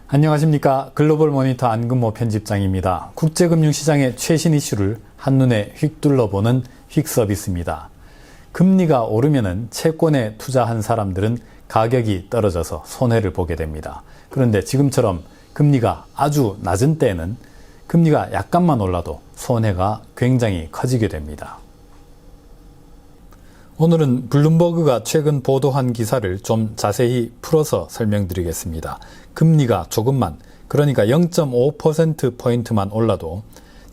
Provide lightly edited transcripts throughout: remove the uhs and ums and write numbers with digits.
안녕하십니까. 글로벌 모니터 안근모 편집장입니다. 국제금융시장의 최신 이슈를 한눈에 휙 둘러보는 휙 서비스입니다. 금리가 오르면은 채권에 투자한 사람들은 가격이 떨어져서 손해를 보게 됩니다. 그런데 지금처럼 금리가 아주 낮은 때에는 금리가 약간만 올라도 손해가 굉장히 커지게 됩니다. 오늘은 블룸버그가 최근 보도한 기사를 좀 자세히 풀어서 설명드리겠습니다. 금리가 조금만, 그러니까 0.5%포인트만 올라도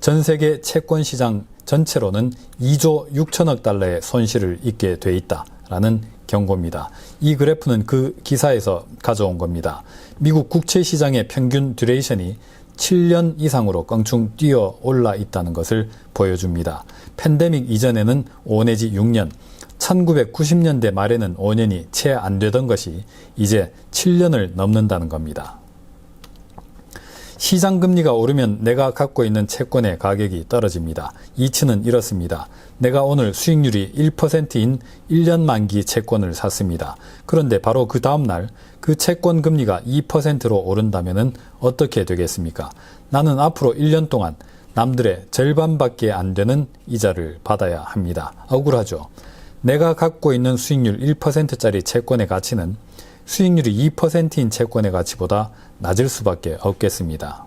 전 세계 채권 시장 전체로는 2조 6천억 달러의 손실을 입게 돼 있다라는 경고입니다. 이 그래프는 그 기사에서 가져온 겁니다. 미국 국채 시장의 평균 듀레이션이 7년 이상으로 껑충 뛰어 올라 있다는 것을 보여줍니다. 팬데믹 이전에는 5 내지 6년, 1990년대 말에는 5년이 채 안 되던 것이 이제 7년을 넘는다는 겁니다. 시장 금리가 오르면 내가 갖고 있는 채권의 가격이 떨어집니다. 이치는 이렇습니다. 내가 오늘 수익률이 1%인 1년 만기 채권을 샀습니다. 그런데 바로 그 다음날 그 채권 금리가 2%로 오른다면 어떻게 되겠습니까? 나는 앞으로 1년 동안 남들의 절반밖에 안 되는 이자를 받아야 합니다. 억울하죠? 내가 갖고 있는 수익률 1%짜리 채권의 가치는 수익률이 2%인 채권의 가치보다 낮을 수밖에 없겠습니다.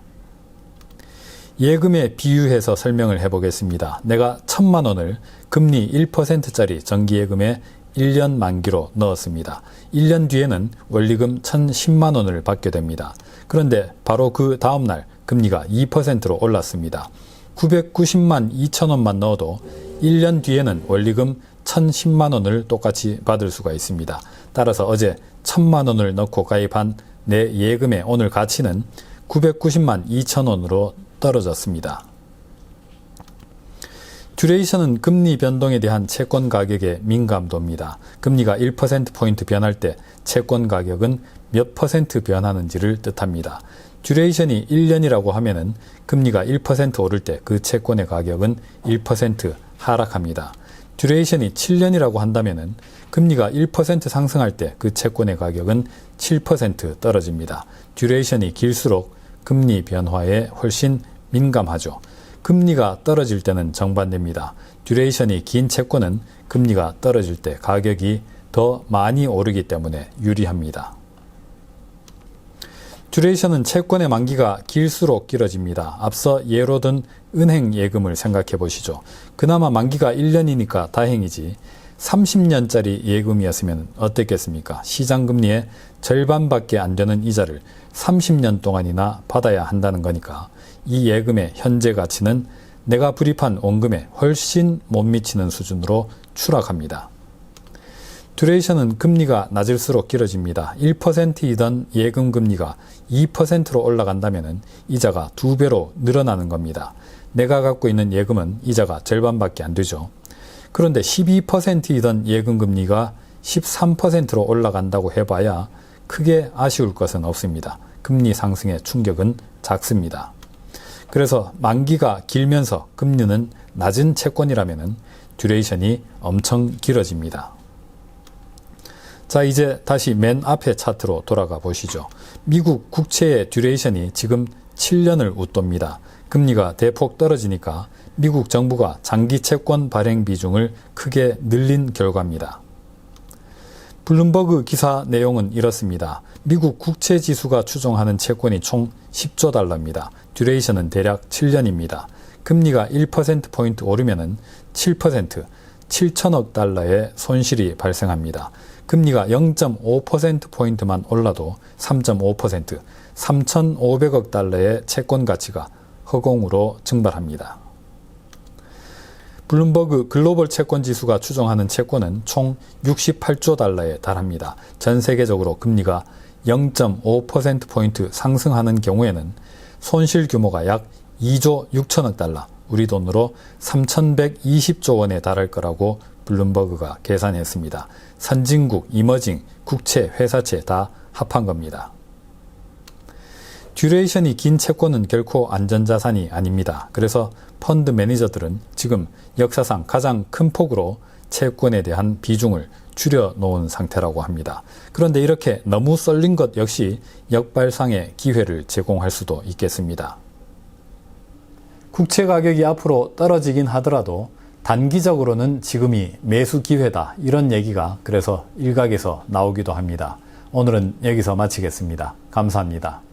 예금에 비유해서 설명을 해보겠습니다. 내가 1,000만 원을 금리 1%짜리 정기예금에 1년 만기로 넣었습니다. 1년 뒤에는 원리금 1,010만 원을 받게 됩니다. 그런데 바로 그 다음날 금리가 2%로 올랐습니다. 990만 2천 원만 넣어도 1년 뒤에는 원리금 1,010만 원을 똑같이 받을 수가 있습니다. 따라서 어제 1,000만 원을 넣고 가입한 내 예금의 오늘 가치는 990만 2천 원으로 떨어졌습니다. 듀레이션은 금리 변동에 대한 채권 가격의 민감도입니다. 금리가 1%포인트 변할 때 채권 가격은 몇 퍼센트 변하는지를 뜻합니다. 듀레이션이 1년이라고 하면은 금리가 1% 오를 때 그 채권의 가격은 1% 하락합니다. 듀레이션이 7년이라고 한다면은 금리가 1% 상승할 때 그 채권의 가격은 7% 떨어집니다. 듀레이션이 길수록 금리 변화에 훨씬 민감하죠. 금리가 떨어질 때는 정반대입니다. 듀레이션이 긴 채권은 금리가 떨어질 때 가격이 더 많이 오르기 때문에 유리합니다. 듀레이션은 채권의 만기가 길수록 길어집니다. 앞서 예로 든 은행 예금을 생각해 보시죠. 그나마 만기가 1년이니까 다행이지 30년짜리 예금이었으면 어땠겠습니까? 시장금리의 절반밖에 안 되는 이자를 30년 동안이나 받아야 한다는 거니까 이 예금의 현재 가치는 내가 불입한 원금에 훨씬 못 미치는 수준으로 추락합니다. 듀레이션은 금리가 낮을수록 길어집니다. 1%이던 예금 금리가 2%로 올라간다면 이자가 2배로 늘어나는 겁니다. 내가 갖고 있는 예금은 이자가 절반밖에 안 되죠. 그런데 12%이던 예금 금리가 13%로 올라간다고 해봐야 크게 아쉬울 것은 없습니다. 금리 상승의 충격은 작습니다. 그래서 만기가 길면서 금리는 낮은 채권이라면 듀레이션이 엄청 길어집니다. 자, 이제 다시 맨 앞에 차트로 돌아가 보시죠. 미국 국채의 듀레이션이 지금 7년을 웃돕니다. 금리가 대폭 떨어지니까 미국 정부가 장기 채권 발행 비중을 크게 늘린 결과입니다. 블룸버그 기사 내용은 이렇습니다. 미국 국채 지수가 추정하는 채권이 총 10조 달러입니다. 듀레이션은 대략 7년입니다. 금리가 1%포인트 오르면은 7%, 7천억 달러의 손실이 발생합니다. 금리가 0.5%포인트만 올라도 3.5%, 3,500억 달러의 채권 가치가 허공으로 증발합니다. 블룸버그 글로벌 채권 지수가 추정하는 채권은 총 68조 달러에 달합니다. 전 세계적으로 금리가 0.5%포인트 상승하는 경우에는 손실 규모가 약 2조 6천억 달러, 우리 돈으로 3,120조 원에 달할 거라고 블룸버그가 계산했습니다. 선진국, 이머징, 국채, 회사채 다 합한 겁니다. 듀레이션이 긴 채권은 결코 안전자산이 아닙니다. 그래서 펀드 매니저들은 지금 역사상 가장 큰 폭으로 채권에 대한 비중을 줄여 놓은 상태라고 합니다. 그런데 이렇게 너무 썰린 것 역시 역발상의 기회를 제공할 수도 있겠습니다. 국채 가격이 앞으로 떨어지긴 하더라도 단기적으로는 지금이 매수 기회다, 이런 얘기가 그래서 일각에서 나오기도 합니다. 오늘은 여기서 마치겠습니다. 감사합니다.